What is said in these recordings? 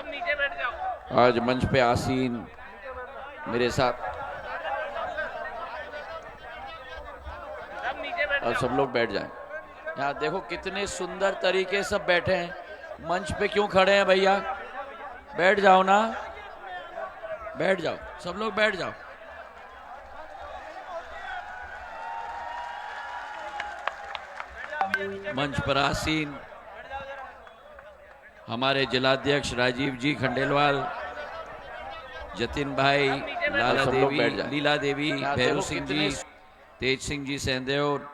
आज मंच पे आसीन मेरे साथ, और सब लोग बैठ जाएं। यहाँ देखो कितने सुंदर तरीके सब बैठे हैं। मंच पे क्यों खड़े हैं भैया? बैठ जाओ ना, बैठ जाओ, सब लोग बैठ जाओ। मंच पर आसीन हमारे जिलाध्यक्ष राजीव जी खंडेलवाल, जतिन भाई, लाला देवी, लीला देवी, भैरू सिंह जी, तेज सिंह जी सेंदेव,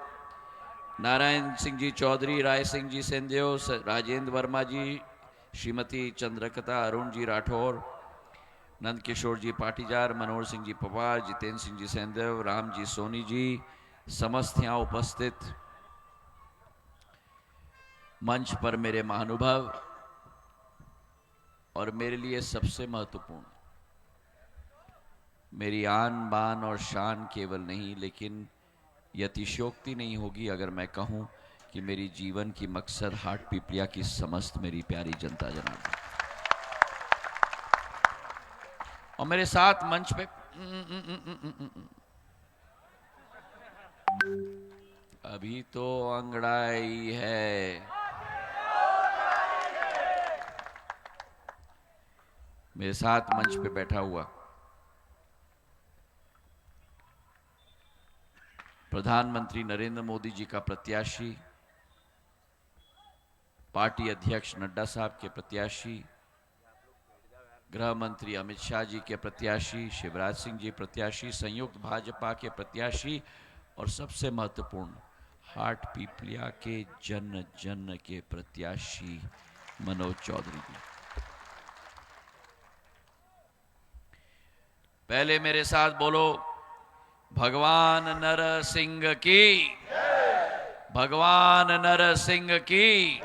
नारायण सिंह जी चौधरी, राय सिंह जी सेंदेव, राजेंद्र वर्मा जी, श्रीमती चंद्रकथा अरुण जी राठौर, नंद किशोर जी पाटीजार, मनोहर सिंह जी पवार, जितेंद्र सिंह जी सेंदेव, राम जी सोनी जी, समस्त यहाँ उपस्थित मंच पर मेरे महानुभाव, और मेरे लिए सबसे महत्वपूर्ण, मेरी आन बान और शान केवल नहीं, लेकिन यह अतिशयोक्ति नहीं होगी अगर मैं कहूं कि मेरी जीवन की मकसद हाटपिपलिया की समस्त मेरी प्यारी जनता जनार्दन। और मेरे साथ मंच पे अभी तो अंगड़ाई है, मेरे साथ मंच पे बैठा हुआ प्रधानमंत्री नरेंद्र मोदी जी का प्रत्याशी, पार्टी अध्यक्ष नड्डा साहब के प्रत्याशी, गृह मंत्री अमित शाह जी के प्रत्याशी, शिवराज सिंह जी प्रत्याशी, संयुक्त भाजपा के प्रत्याशी, और सबसे महत्वपूर्ण हाटपिपलिया के जन जन के प्रत्याशी मनोज चौधरी जी। पहले मेरे साथ बोलो, भगवान नरसिंह की, भगवान नरसिंह की,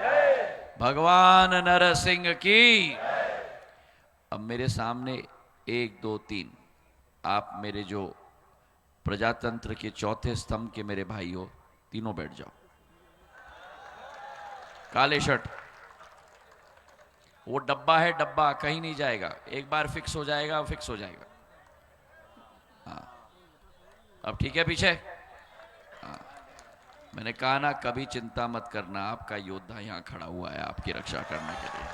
भगवान नरसिंह की। अब मेरे सामने 1 2 3 आप मेरे जो प्रजातंत्र के चौथे स्तंभ के मेरे भाई हो, तीनों बैठ जाओ। काले शर्ट, वो डब्बा है, डब्बा कहीं नहीं जाएगा, एक बार फिक्स हो जाएगा, फिक्स हो जाएगा। हाँ, अब ठीक है पीछे? हाँ, मैंने कहा ना, कभी चिंता मत करना, आपका योद्धा यहां खड़ा हुआ है आपकी रक्षा करने के लिए।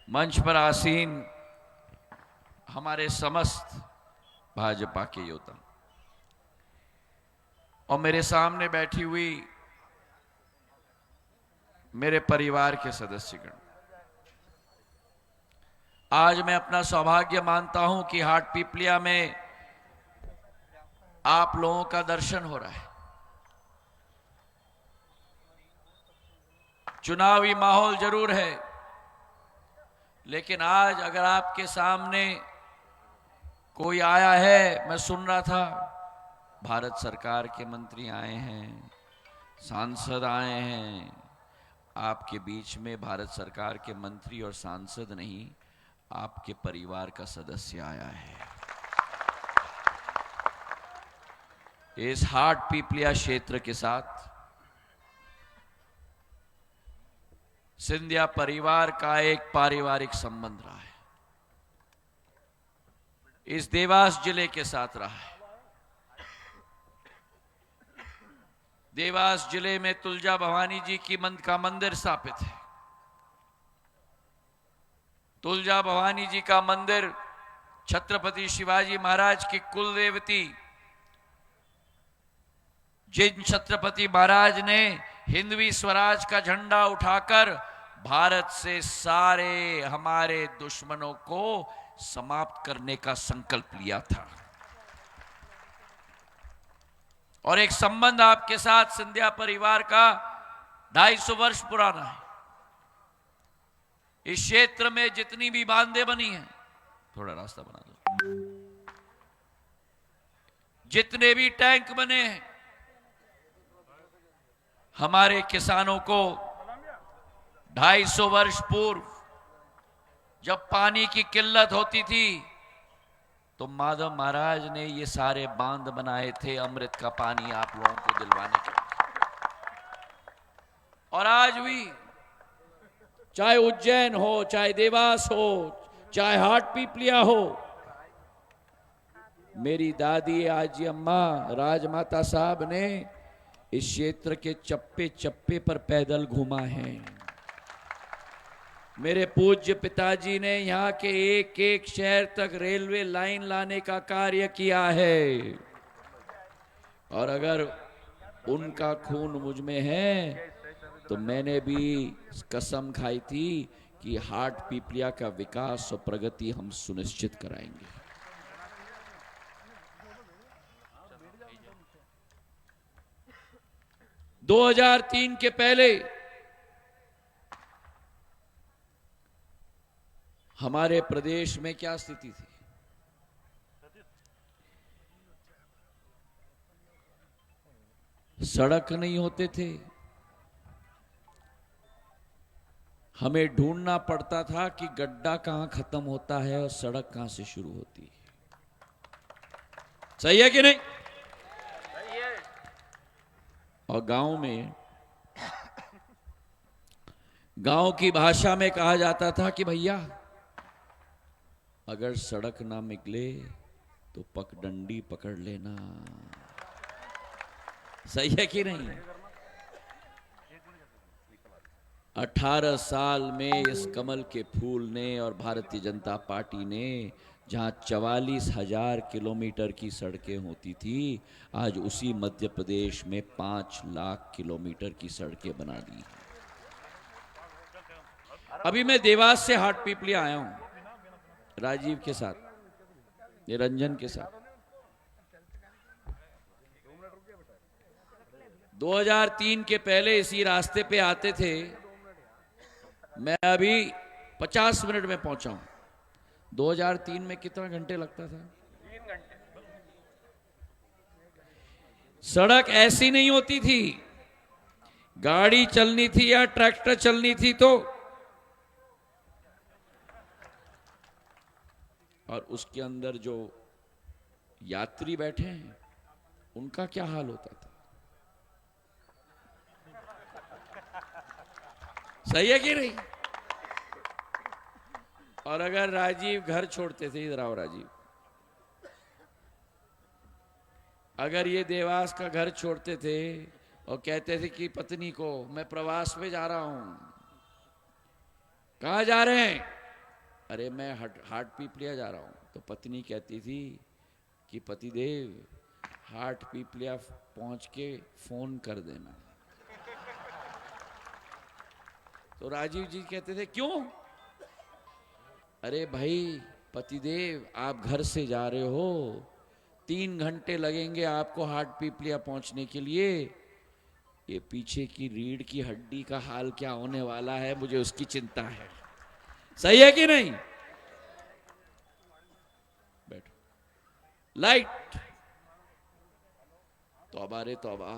मंच पर आसीन हमारे समस्त भाजपा के योद्धा और मेरे सामने बैठी हुई मेरे परिवार के सदस्यगण, आज मैं अपना सौभाग्य मानता हूं कि हाटपिपलिया में आप लोगों का दर्शन हो रहा है। चुनावी माहौल जरूर है, लेकिन आज अगर आपके सामने कोई आया है, मैं सुन रहा था भारत सरकार के मंत्री आए हैं, सांसद आए हैं, आपके बीच में भारत सरकार के मंत्री और सांसद नहीं, आपके परिवार का सदस्य आया है। इस हाटपिपलिया क्षेत्र के साथ सिंधिया परिवार का एक पारिवारिक संबंध रहा है, इस देवास जिले के साथ रहा है। देवास जिले में तुलजा भवानी जी का मंदिर स्थापित है। तुलजा भवानी जी का मंदिर छत्रपति शिवाजी महाराज की कुल देवती, जिन छत्रपति महाराज ने हिंदवी स्वराज का झंडा उठाकर भारत से सारे हमारे दुश्मनों को समाप्त करने का संकल्प लिया था, और एक संबंध आपके साथ सिंधिया परिवार का 250 वर्ष पुराना है। इस क्षेत्र में जितनी भी बांधें बनी हैं, थोड़ा रास्ता बना दो, जितने भी टैंक बने हैं, हमारे किसानों को 250 वर्ष पूर्व जब पानी की किल्लत होती थी, तो माधव महाराज ने ये सारे बांध बनाए थे अमृत का पानी आप लोगों को दिलवाने के लिए। और आज भी चाहे उज्जैन हो, चाहे देवास हो, चाहे हाट पीपलिया हो। मेरी दादी आजी अम्मा राजमाता साहब ने इस क्षेत्र के चप्पे चप्पे पर पैदल घूमा है। मेरे पूज्य पिताजी ने यहाँ के एक एक शहर तक रेलवे लाइन लाने का कार्य किया है। और अगर उनका खून मुझ में है तो मैंने भी कसम खाई थी कि हाट पीपलिया का विकास और प्रगति हम सुनिश्चित कराएंगे। - 2003 के पहले हमारे प्रदेश में क्या स्थिति थी? सड़क नहीं होते थे, हमें ढूंढना पड़ता था कि गड्ढा कहां खत्म होता है और सड़क कहां से शुरू होती है। सही है कि नहीं? सही है। और गांव की भाषा में कहा जाता था कि भैया अगर सड़क ना निकले तो पगडंडी पकड़ लेना। सही है कि नहीं? 18 साल में इस कमल के फूल ने और भारतीय जनता पार्टी ने जहां 44,000 किलोमीटर की सड़कें होती थी, आज उसी मध्य प्रदेश में 5 लाख किलोमीटर की सड़कें बना दी। अभी मैं देवास से हाट पीपलिया आया हूं राजीव के साथ, निरंजन के साथ। 2003 के पहले इसी रास्ते पे आते थे, मैं अभी 50 मिनट में पहुंचा हूं। 2003 में कितना घंटे लगता था? 3 घंटे। सड़क ऐसी नहीं होती थी, गाड़ी चलनी थी या ट्रैक्टर चलनी थी तो, और उसके अंदर जो यात्री बैठे हैं उनका क्या हाल होता था? सही है कि नहीं? और अगर राजीव घर छोड़ते थे, इधर आओ राजीव, अगर ये देवास का घर छोड़ते थे और कहते थे कि पत्नी को मैं प्रवास में जा रहा हूं, कहां जा रहे हैं? अरे मैं हाट पीपलिया जा रहा हूं, तो पत्नी कहती थी कि पतिदेव हाट पीपलिया पहुंच के फोन कर देना। तो राजीव जी कहते थे क्यों? अरे भाई पतिदेव आप घर से जा रहे हो, 3 घंटे लगेंगे आपको हाट पीपलिया पहुंचने के लिए, ये पीछे की रीढ़ की हड्डी का हाल क्या होने वाला है, मुझे उसकी चिंता है। सही है कि नहीं? बैठो। लाइट, तौबा रे तौबा,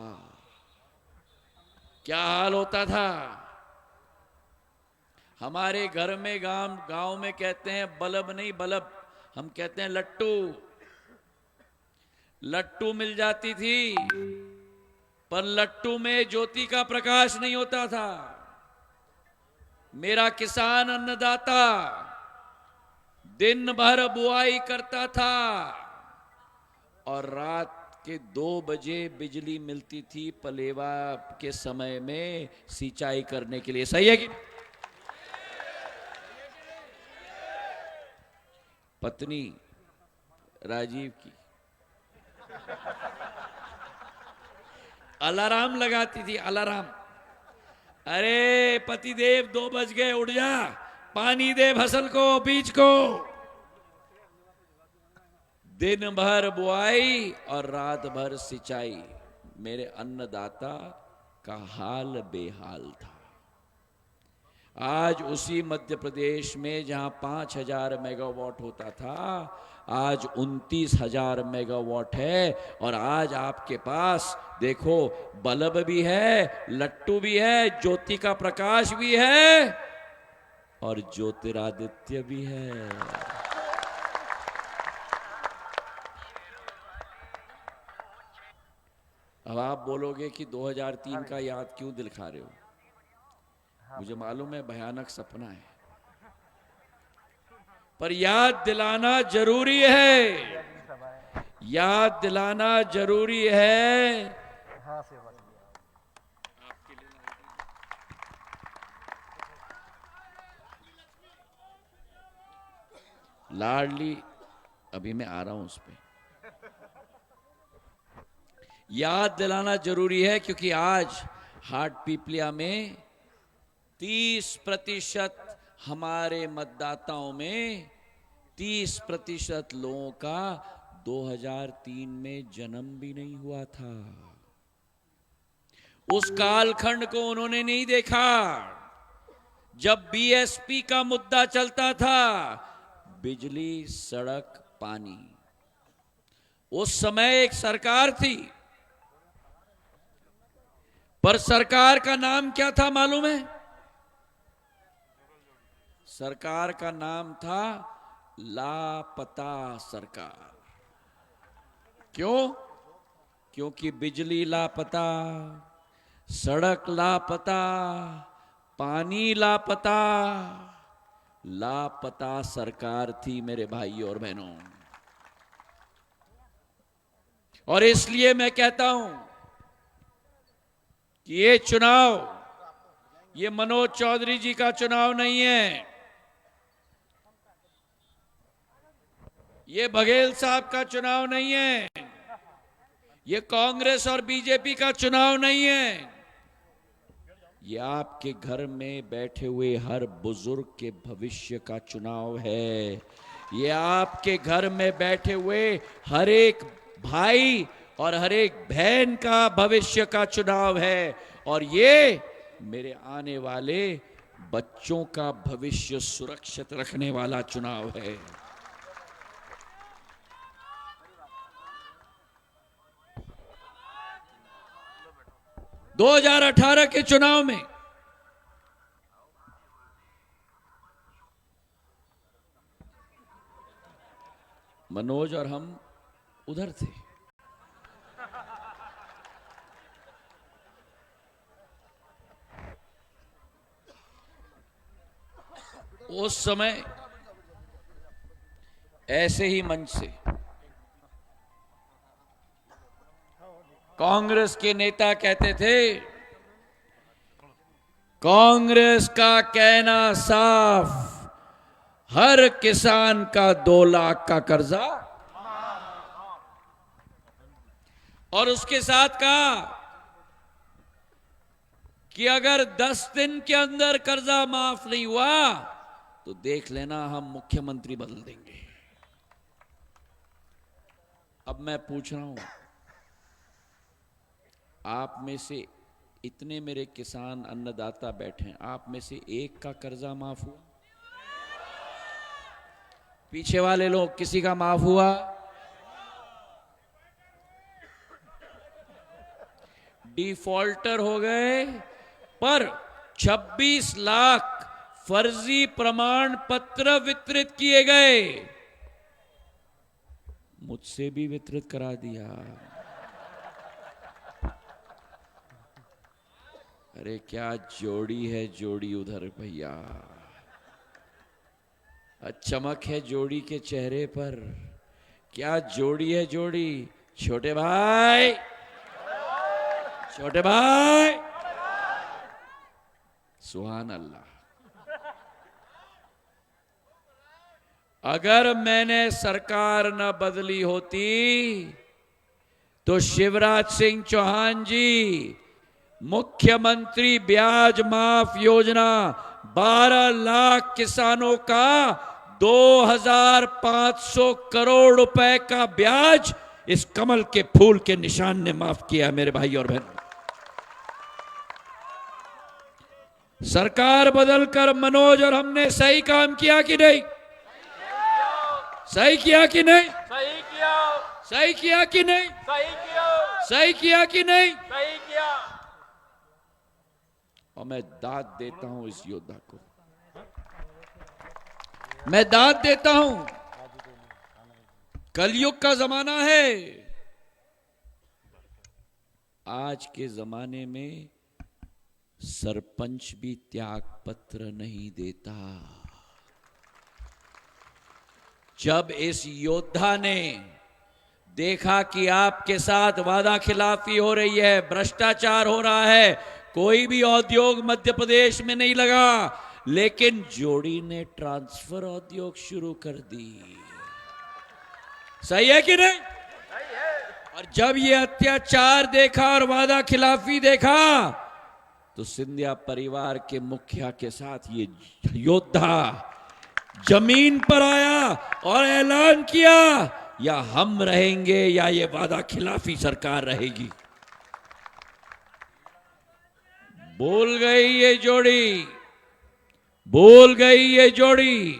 क्या हाल होता था। हमारे घर में गांव में कहते हैं बल्ब नहीं बल्ब, हम कहते हैं लट्टू। लट्टू मिल जाती थी, पर लट्टू में ज्योति का प्रकाश नहीं होता था। मेरा किसान अन्नदाता दिन भर बुआई करता था और रात के 2 बजे बिजली मिलती थी पलेवा के समय में सिंचाई करने के लिए। सही है कि? पत्नी राजीव की अलार्म लगाती थी, अलार्म। अरे पतिदेव 2 बज गए, उठ जा, पानी दे फसल को, बीज को। दिन भर बुआई और रात भर सिंचाई। मेरे अन्नदाता का हाल बेहाल था। आज उसी मध्य प्रदेश में जहां 5,000 मेगावाट होता था, आज 29,000 मेगावाट है। और आज आपके पास देखो बल्ब भी है, लट्टू भी है, ज्योति का प्रकाश भी है और ज्योतिरादित्य भी है। अब आप बोलोगे कि 2003 का याद क्यों दिखा रहे हो? मुझे मालूम है भयानक सपना है, पर याद दिलाना जरूरी है, याद दिलाना जरूरी है। लाडली, अभी मैं आ रहा हूं उस पे, याद दिलाना जरूरी है क्योंकि आज हाट पीपलिया में 30% हमारे मतदाताओं में 30% लोगों का 2003 में जन्म भी नहीं हुआ था। उस कालखंड को उन्होंने नहीं देखा जब बीएसपी का मुद्दा चलता था, बिजली, सड़क, पानी। उस समय एक सरकार थी, पर सरकार का नाम क्या था मालूम है? सरकार का नाम था लापता सरकार। क्यों? क्योंकि बिजली लापता, सड़क लापता, पानी लापता, लापता सरकार थी मेरे भाई और बहनों। और इसलिए मैं कहता हूं कि ये चुनाव, ये मनोज चौधरी जी का चुनाव नहीं है, ये बघेल साहब का चुनाव नहीं है, ये कांग्रेस और बीजेपी का चुनाव नहीं है, ये आपके घर में बैठे हुए हर बुजुर्ग के भविष्य का चुनाव है। ये आपके घर में बैठे हुए हर एक भाई और हर एक बहन का भविष्य का चुनाव है, और ये मेरे आने वाले बच्चों का भविष्य सुरक्षित रखने वाला चुनाव है। दो 2018 के चुनाव में मनोज और हम उधर थे। उस समय ऐसे ही मंच से कांग्रेस के नेता कहते थे, कांग्रेस का कहना साफ, हर किसान का 2 लाख का कर्जा, और उसके साथ कहा कि अगर 10 दिन के अंदर कर्जा माफ नहीं हुआ तो देख लेना हम मुख्यमंत्री बदल देंगे। अब मैं पूछ रहा हूं, आप में से इतने मेरे किसान अन्नदाता बैठे हैं, आप में से एक का कर्जा माफ हुआ? पीछे वाले लोग किसी का माफ हुआ? डिफॉल्टर हो गए, पर 26 लाख फर्जी प्रमाण पत्र वितरित किए गए। मुझसे भी वितरित करा दिया। अरे क्या जोड़ी है जोड़ी उधर भैया, चमक है जोड़ी के चेहरे पर, क्या जोड़ी है जोड़ी। छोटे भाई, छोटे भाई, सुभान अल्लाह। अगर मैंने सरकार न बदली होती तो शिवराज सिंह चौहान जी मुख्यमंत्री ब्याज माफ योजना 12 लाख किसानों का 2500 करोड़ रुपए का ब्याज इस कमल के फूल के निशान ने माफ किया मेरे भाई और बहन। सरकार बदलकर मनोज और हमने सही काम किया कि नहीं? सही किया कि नहीं? सही किया। सही किया कि नहीं? सही किया। सही किया कि नहीं? सही किया। और मैं दाद देता हूं इस योद्धा को, मैं दाद देता हूं। कलयुग का जमाना है, आज के जमाने में सरपंच भी त्याग पत्र नहीं देता। जब इस योद्धा ने देखा कि आपके साथ वादा खिलाफी हो रही है, भ्रष्टाचार हो रहा है, कोई भी उद्योग मध्य प्रदेश में नहीं लगा, लेकिन जोड़ी ने ट्रांसफर उद्योग शुरू कर दी। सही है कि नहीं? और जब ये अत्याचार देखा और वादा खिलाफी देखा, तो सिंधिया परिवार के मुखिया के साथ ये योद्धा जमीन पर आया और ऐलान किया, या हम रहेंगे या ये वादा खिलाफी सरकार रहेगी। बोल गई ये जोड़ी, बोल गई ये जोड़ी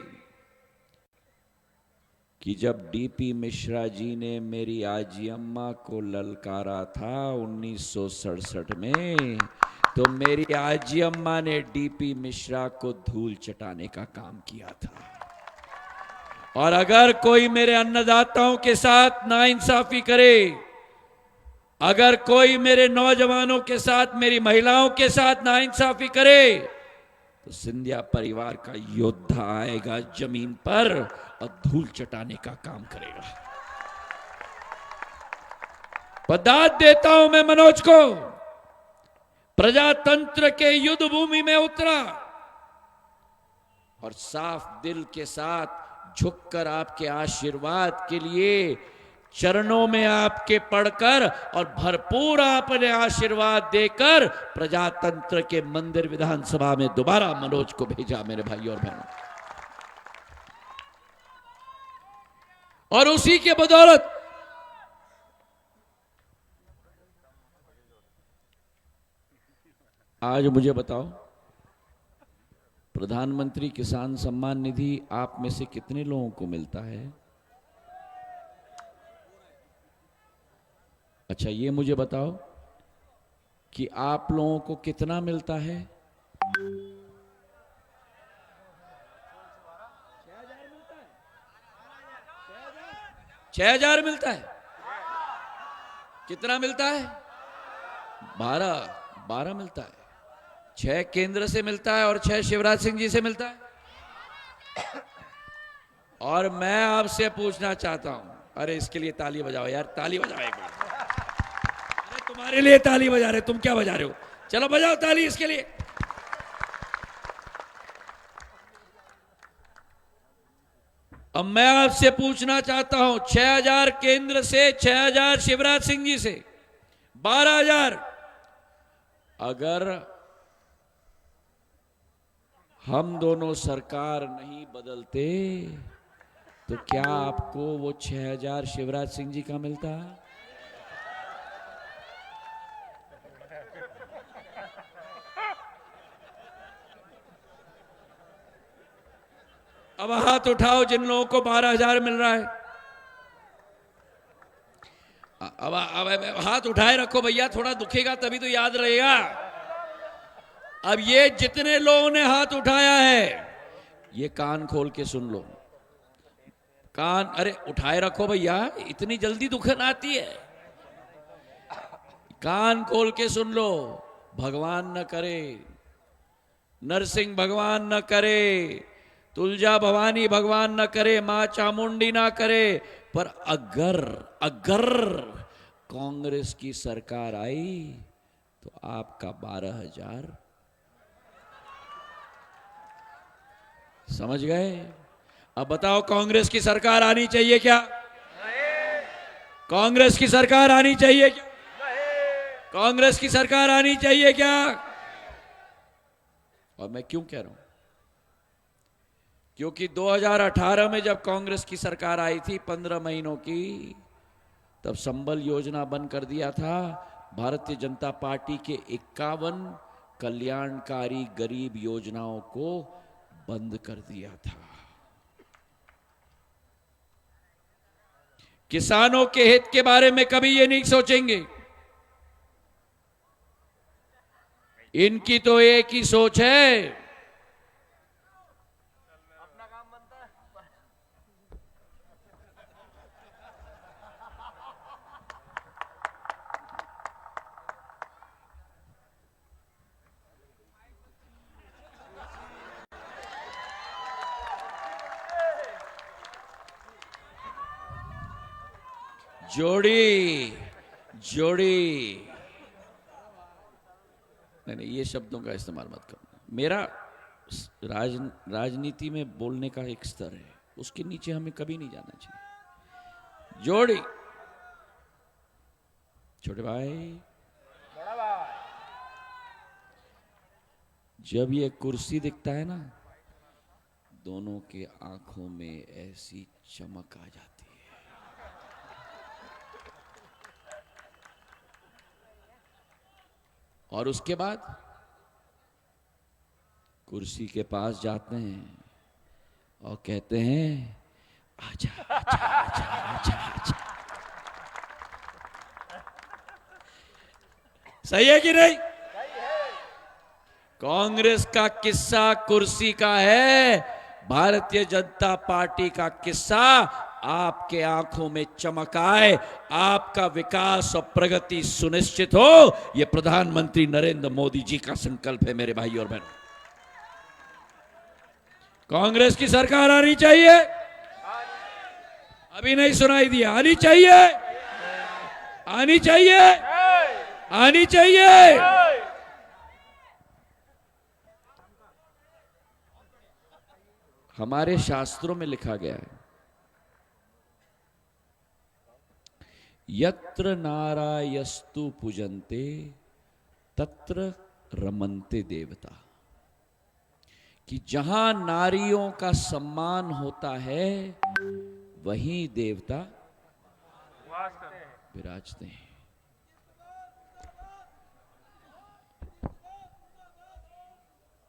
कि जब डीपी मिश्रा जी ने मेरी आजी अम्मा को ललकारा था 1967 में, तो मेरी आजी अम्मा ने डीपी मिश्रा को धूल चटाने का काम किया था। और अगर कोई मेरे अन्नदाताओं के साथ नाइंसाफी करे, अगर कोई मेरे नौजवानों के साथ, मेरी महिलाओं के साथ नाइंसाफी करे, तो सिंधिया परिवार का योद्धा आएगा जमीन पर और धूल चटाने का काम करेगा। बधाई देता हूं मैं मनोज को, प्रजातंत्र के युद्ध भूमि में उतरा और साफ दिल के साथ झुककर आपके आशीर्वाद के लिए चरणों में आपके पढ़कर और भरपूर आपने आशीर्वाद देकर प्रजातंत्र के मंदिर विधानसभा में दोबारा मनोज को भेजा मेरे भाई और बहनों। और उसी के बदौलत आज मुझे बताओ, प्रधानमंत्री किसान सम्मान निधि आप में से कितने लोगों को मिलता है? अच्छा, ये मुझे बताओ कि आप लोगों को कितना मिलता है? 6,000 मिलता है। कितना मिलता है? 12 मिलता है। 6 केंद्र से मिलता है और 6 शिवराज सिंह जी से मिलता है। और मैं आपसे पूछना चाहता हूं, अरे इसके लिए ताली बजाओ यार, ताली बजाओ एक बार। अरे तुम्हारे लिए ताली बजा रहे, तुम क्या बजा रहे हो? चलो बजाओ ताली इसके लिए। अब मैं आपसे पूछना चाहता हूं, 6,000 केंद्र से, 6,000 शिवराज सिंह जी से, 12,000 अगर हम दोनों सरकार नहीं बदलते तो क्या आपको वो 6,000 शिवराज सिंह जी का मिलता? अब हाथ उठाओ जिन लोगों को 12,000 मिल रहा है। अब हाथ उठाए रखो भैया, थोड़ा दुखेगा तभी तो याद रहेगा। अब ये जितने लोगों ने हाथ उठाया है, ये कान खोल के सुन लो। कान, अरे उठाए रखो भैया, इतनी जल्दी दुखन आती है? कान खोल के सुन लो। भगवान न करे, नरसिंह भगवान न करे, तुलजा भवानी भगवान न करे, मां चामुंडी ना करे, पर अगर कांग्रेस की सरकार आई तो आपका 12,000। समझ गए? अब बताओ, कांग्रेस की सरकार आनी चाहिए क्या? कांग्रेस की सरकार आनी चाहिए क्या? कांग्रेस की सरकार आनी चाहिए क्या? और मैं क्यों कह रहा हूं? क्योंकि 2018 में जब कांग्रेस की सरकार आई थी 15 महीनों की, तब संबल योजना बंद कर दिया था। भारतीय जनता पार्टी के 51 कल्याणकारी गरीब योजनाओं को बंद कर दिया था। किसानों के हित के बारे में कभी ये नहीं सोचेंगे। इनकी तो एक ही सोच है, जोड़ी जोड़ी नहीं, ये शब्दों का इस्तेमाल मत करना। मेरा राजनीति में बोलने का एक स्तर है, उसके नीचे हमें कभी नहीं जाना चाहिए। जोड़ी छोटे भाई, जब ये कुर्सी दिखता है ना, दोनों के आंखों में ऐसी चमक आ जाती है। और उसके बाद कुर्सी के पास जाते हैं और कहते हैं आजा आजा आजा आजा आजा। सही है कि नहीं? कांग्रेस का किस्सा कुर्सी का है, भारतीय जनता पार्टी का किस्सा आपके आंखों में चमक आए, आपका विकास और प्रगति सुनिश्चित हो, यह प्रधानमंत्री नरेंद्र मोदी जी का संकल्प है। मेरे भाई और बहन, कांग्रेस की सरकार आनी चाहिए। अभी नहीं सुनाई दिया, आनी चाहिए, आनी चाहिए, आनी चाहिए। हमारे शास्त्रों में लिखा गया है, यत्र नारायस्तु पूजन्ते तत्र रमन्ते देवता, कि जहां नारियों का सम्मान होता है वहीं देवता विराजते हैं।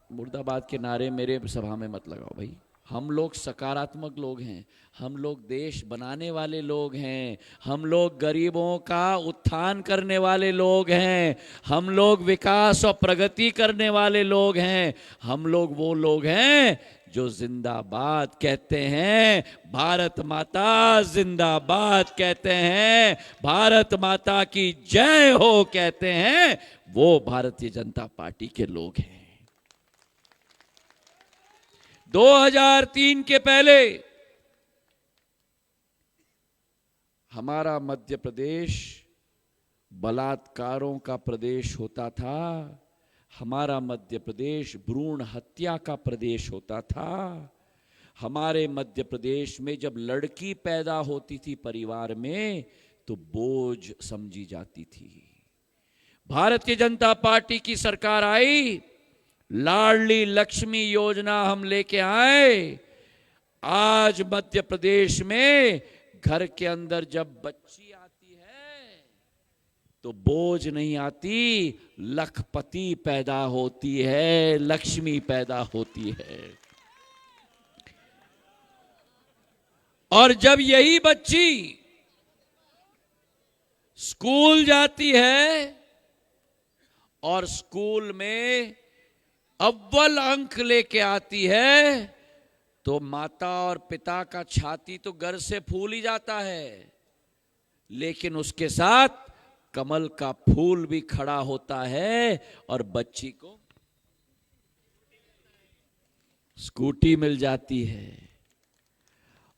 मुर्दाबाद के नारे मेरे सभा में मत लगाओ भाई। हम लोग सकारात्मक लोग हैं, हम लोग देश बनाने वाले लोग हैं, हम लोग गरीबों का उत्थान करने वाले लोग हैं, हम लोग विकास और प्रगति करने वाले लोग हैं। हम लोग वो लोग हैं जो जिंदाबाद कहते हैं, भारत माता जिंदाबाद कहते हैं, भारत माता की जय हो कहते हैं, वो भारतीय जनता पार्टी के लोग हैं। 2003 के पहले हमारा मध्य प्रदेश बलात्कारों का प्रदेश होता था, हमारा मध्य प्रदेश भ्रूण हत्या का प्रदेश होता था। हमारे मध्य प्रदेश में जब लड़की पैदा होती थी परिवार में तो बोझ समझी जाती थी। भारतीय जनता पार्टी की सरकार आई, लाडली लक्ष्मी योजना हम लेके आए। आज मध्य प्रदेश में घर के अंदर जब बच्ची आती है तो बोझ नहीं आती, लखपति पैदा होती है, लक्ष्मी पैदा होती है। और जब यही बच्ची स्कूल जाती है और स्कूल में अव्वल अंक लेके आती है तो माता और पिता का छाती तो गर्व से फूल ही जाता है, लेकिन उसके साथ कमल का फूल भी खड़ा होता है और बच्ची को स्कूटी मिल जाती है।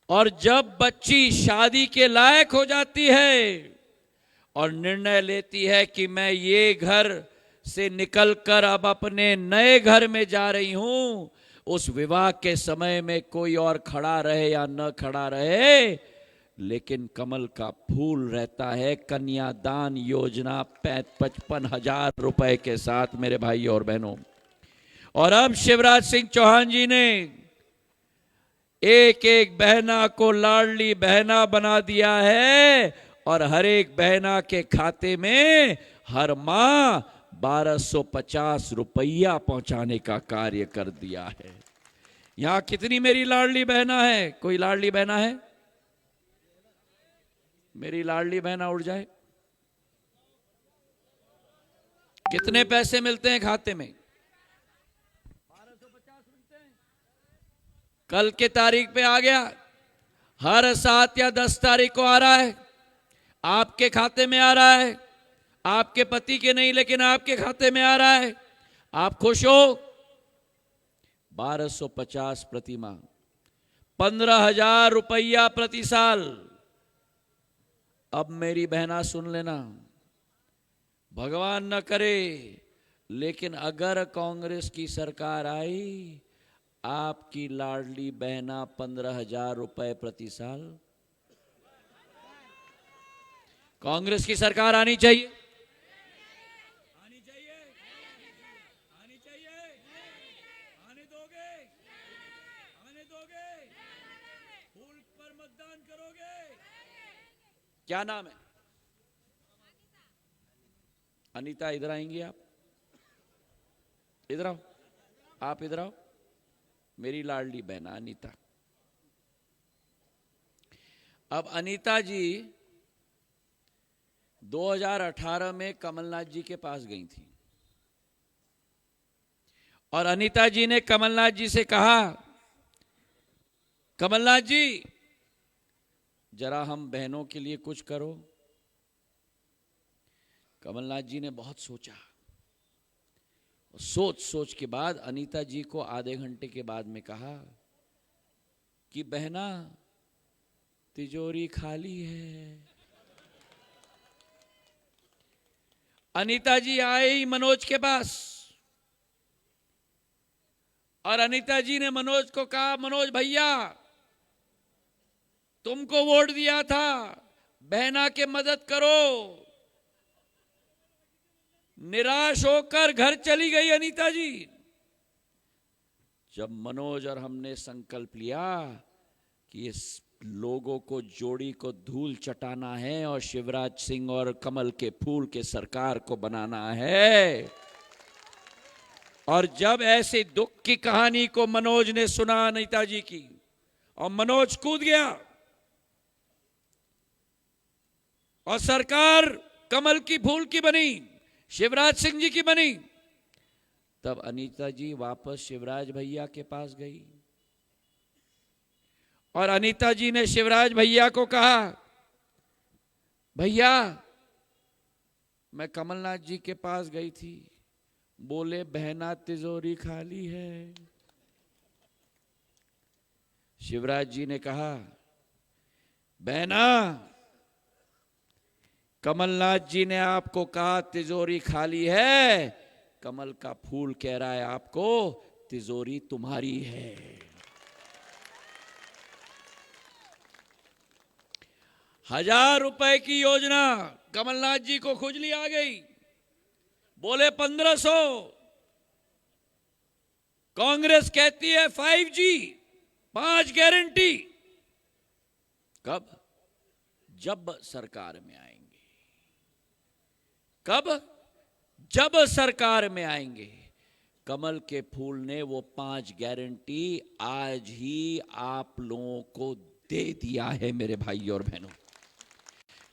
और जब बच्ची शादी के लायक हो जाती है और निर्णय लेती है कि मैं ये घर से निकलकर अब अपने नए घर में जा रही हूं, उस विवाह के समय में कोई और खड़ा रहे या न खड़ा रहे, लेकिन कमल का फूल रहता है। कन्यादान योजना 55,000 रुपए के साथ मेरे भाई और बहनों। और अब शिवराज सिंह चौहान जी ने एक एक बहना को लाडली बहना बना दिया है और हर एक बहना के खाते में हर माह 1250 रुपया पहुंचाने का कार्य कर दिया है। यहां कितनी मेरी लाडली बहना है? कोई लाडली बहना है? मेरी लाडली बहना उड़ जाए। कितने पैसे मिलते हैं खाते में? 1250 मिलते हैं। कल के तारीख पे आ गया, हर 7 या 10 तारीख को आ रहा है, आपके खाते में आ रहा है। आपके पति के नहीं, लेकिन आपके खाते में आ रहा है। आप खुश हो? 1250 प्रति माह, 15,000 रुपया प्रति साल। अब मेरी बहना सुन लेना, भगवान न करे लेकिन अगर कांग्रेस की सरकार आई, आपकी लाडली बहना 15,000 रुपए प्रति साल। कांग्रेस की सरकार आनी चाहिए, आनी चाहिए, आनी चाहिए, आने दोगे, आने दोगे, फूल पर मतदान करोगे। क्या नाम है? अनीता, इधर आएंगी आप? इधर आओ, आप इधर आओ, मेरी लाडली बहना अनीता। अब अनीता जी 2018 में कमलनाथ जी के पास गई थी और अनीता जी ने कमलनाथ जी से कहा, कमलनाथ जी जरा हम बहनों के लिए कुछ करो। कमलनाथ जी ने बहुत सोचा, सोच सोच के बाद अनीता जी को आधे घंटे के बाद में कहा कि बहना तिजोरी खाली है। अनीता जी आई मनोज के पास और अनीता जी ने मनोज को कहा, मनोज भैया तुमको वोट दिया था, बहना के मदद करो। निराश होकर घर चली गई अनीता जी। जब मनोज और हमने संकल्प लिया कि इस लोगों को, जोड़ी को धूल चटाना है और शिवराज सिंह और कमल के फूल के सरकार को बनाना है, और जब ऐसे दुख की कहानी को मनोज ने सुना अनीता जी की, और मनोज कूद गया और सरकार कमल की फूल की बनी, शिवराज सिंह जी की बनी, तब अनीता जी वापस शिवराज भैया के पास गई और अनीता जी ने शिवराज भैया को कहा, भैया मैं कमलनाथ जी के पास गई थी, बोले बहना तिजोरी खाली है। शिवराज जी ने कहा, बहना कमलनाथ जी ने आपको कहा तिजोरी खाली है, कमल का फूल कह रहा है आपको तिजोरी तुम्हारी है। 1,000 रुपए की योजना कमलनाथ जी को खुजली आ गई, बोले 1,500। कांग्रेस कहती है 5G, 5 गारंटी। कब? जब सरकार में आएंगे। कब? जब सरकार में आएंगे। कमल के फूल ने वो 5 गारंटी आज ही आप लोगों को दे दिया है मेरे भाई और बहनों।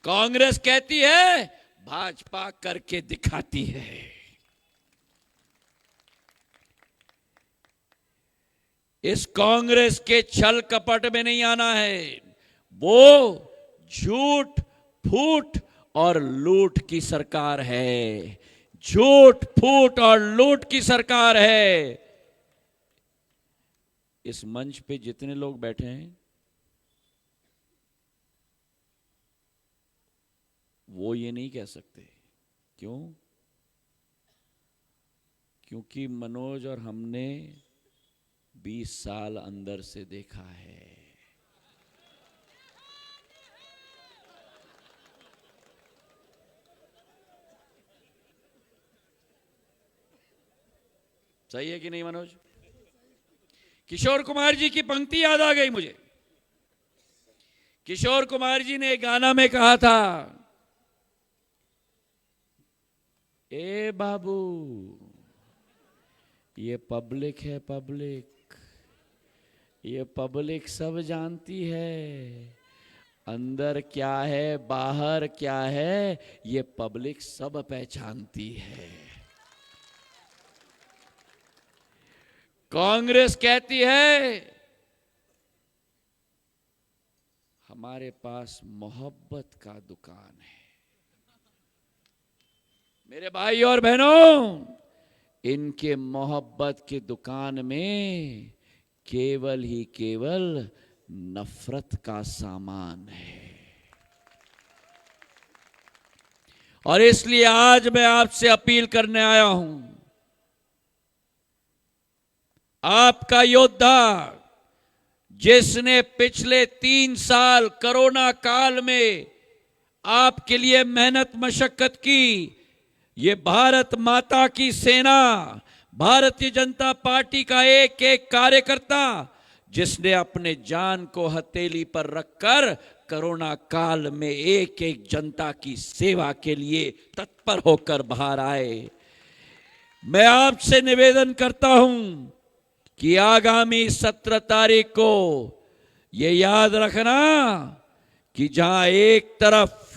कांग्रेस कहती है भाजपा करके दिखाती है। इस कांग्रेस के छल कपट में नहीं आना है। वो झूठ फूट और लूट की सरकार है, झूठ फूट और लूट की सरकार है। इस मंच पे जितने लोग बैठे हैं वो ये नहीं कह सकते। क्यों? क्योंकि मनोज और हमने 20 साल अंदर से देखा है। सही है कि नहीं मनोज? किशोर कुमार जी की पंक्ति याद आ गई मुझे। किशोर कुमार जी ने एक गाना में कहा था, ए बाबू ये पब्लिक है, पब्लिक, ये पब्लिक सब जानती है, अंदर क्या है बाहर क्या है ये पब्लिक सब पहचानती है। कांग्रेस कहती है हमारे पास मोहब्बत का दुकान है। मेरे भाई और बहनों, इनके मोहब्बत की दुकान में केवल ही केवल नफरत का सामान है। और इसलिए आज मैं आपसे अपील करने आया हूं, आपका योद्धा जिसने पिछले 3 साल कोरोना काल में आपके लिए मेहनत मशक्कत की, ये भारत माता की सेना, भारतीय जनता पार्टी का एक एक कार्यकर्ता जिसने अपने जान को हथेली पर रखकर कोरोना काल में एक एक जनता की सेवा के लिए तत्पर होकर बाहर आए। मैं आपसे निवेदन करता हूं कि आगामी 17 तारीख को ये याद रखना कि जहां एक तरफ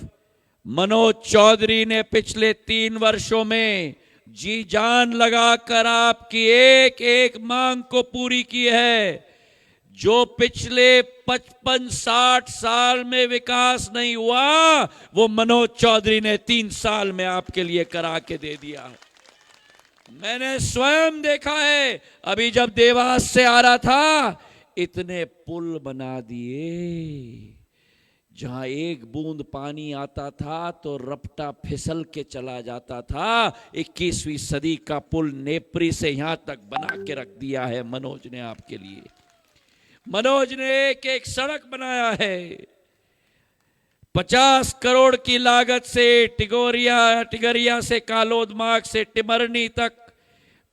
मनोज चौधरी ने पिछले 3 वर्षों में जी जान लगाकर आपकी एक एक मांग को पूरी की है, जो पिछले 55-60 साल में विकास नहीं हुआ वो मनोज चौधरी ने 3 साल में आपके लिए करा के दे दिया। मैंने स्वयं देखा है, अभी जब देवास से आ रहा था इतने पुल बना दिए, जहां एक बूंद पानी आता था तो रपटा फिसल के चला जाता था। 21वीं सदी का पुल नेपरी से यहां तक बना के रख दिया है मनोज ने आपके लिए। मनोज ने एक एक सड़क बनाया है। 50 करोड़ की लागत से टिगरिया से कालोद मार्ग से टिमरनी तक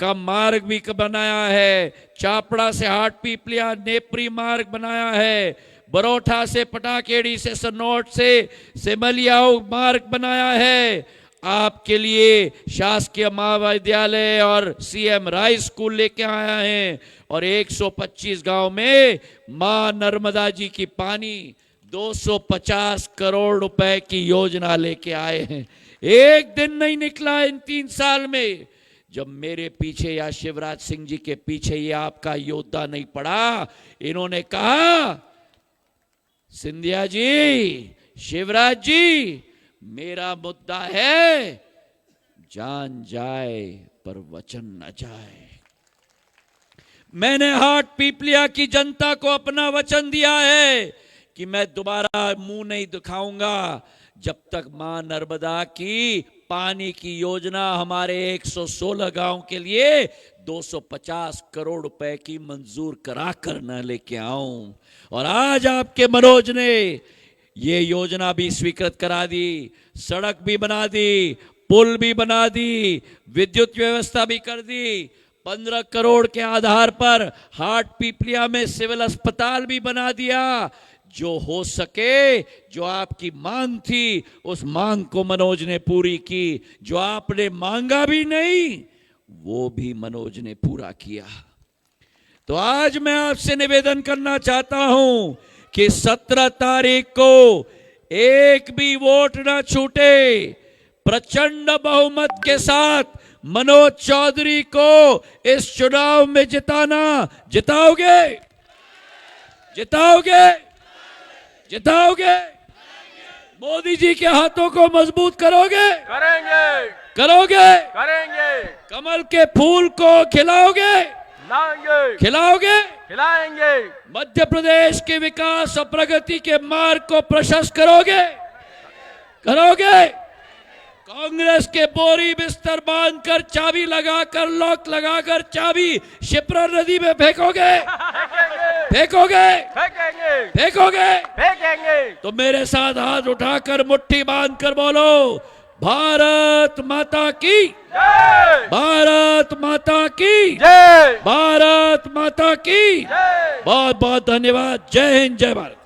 का मार्ग भी बनाया है। चापड़ा से हाट पीपलिया नेपरी मार्ग बनाया है। बरोठा से पटाखेड़ी से सनोट से सिमलियाओ मार्ग बनाया है। आपके लिए शासकीय महाविद्यालय और सीएम राय स्कूल लेके आया है और 125 गांव में मां नर्मदा जी की पानी 250 करोड़ रुपए की योजना लेके आए हैं। एक दिन नहीं निकला इन 3 साल में जब मेरे पीछे या शिवराज सिंह जी के पीछे ये आपका योद्धा नहीं पड़ा। इन्होंने कहा, सिंधिया जी, शिवराज जी, मेरा मुद्दा है जान जाए पर वचन न जाए। मैंने हाट पीपलिया की जनता को अपना वचन दिया है कि मैं दोबारा मुंह नहीं दिखाऊंगा जब तक मां नर्मदा की पानी की योजना हमारे 116 गांव के लिए 250 करोड़ रुपए की मंजूर करा कर न लेके आऊं। और आज आपके मनोज ने ये योजना भी स्वीकृत करा दी, सड़क भी बना दी, पुल भी बना दी, विद्युत व्यवस्था भी कर दी। 15 करोड़ के आधार पर हाट पीपलिया में सिविल अस्पताल भी बना दिया। जो हो सके, जो आपकी मांग थी उस मांग को मनोज ने पूरी की। जो आपने मांगा भी नहीं वो भी मनोज ने पूरा किया। तो आज मैं आपसे निवेदन करना चाहता हूं कि 17 तारीख को एक भी वोट ना छूटे। प्रचंड बहुमत के साथ मनोज चौधरी को इस चुनाव में जिताना। जिताओगे? जिताओगे? जिताओगे? मोदी जी के हाथों को मजबूत करोगे? करेंगे। करोगे? करेंगे। कमल के फूल को खिलाओगे? लाएंगे। खिलाओगे? खिलाएंगे। मध्य प्रदेश के विकास और प्रगति के मार्ग को प्रशस्त करोगे? करोगे? कांग्रेस के बोरी बिस्तर बांधकर चाबी लगाकर लॉक लगाकर चाबी शिप्रा नदी में फेंकोगे? फेंकोगे? फेंकेंगे। फेंकोगे? फेंकेंगे। तो मेरे साथ हाथ उठाकर मुट्ठी बांधकर बोलो, भारत माता की जय। भारत माता की जय। भारत माता की। जय। बहुत बहुत धन्यवाद। जय हिंद, जय भारत।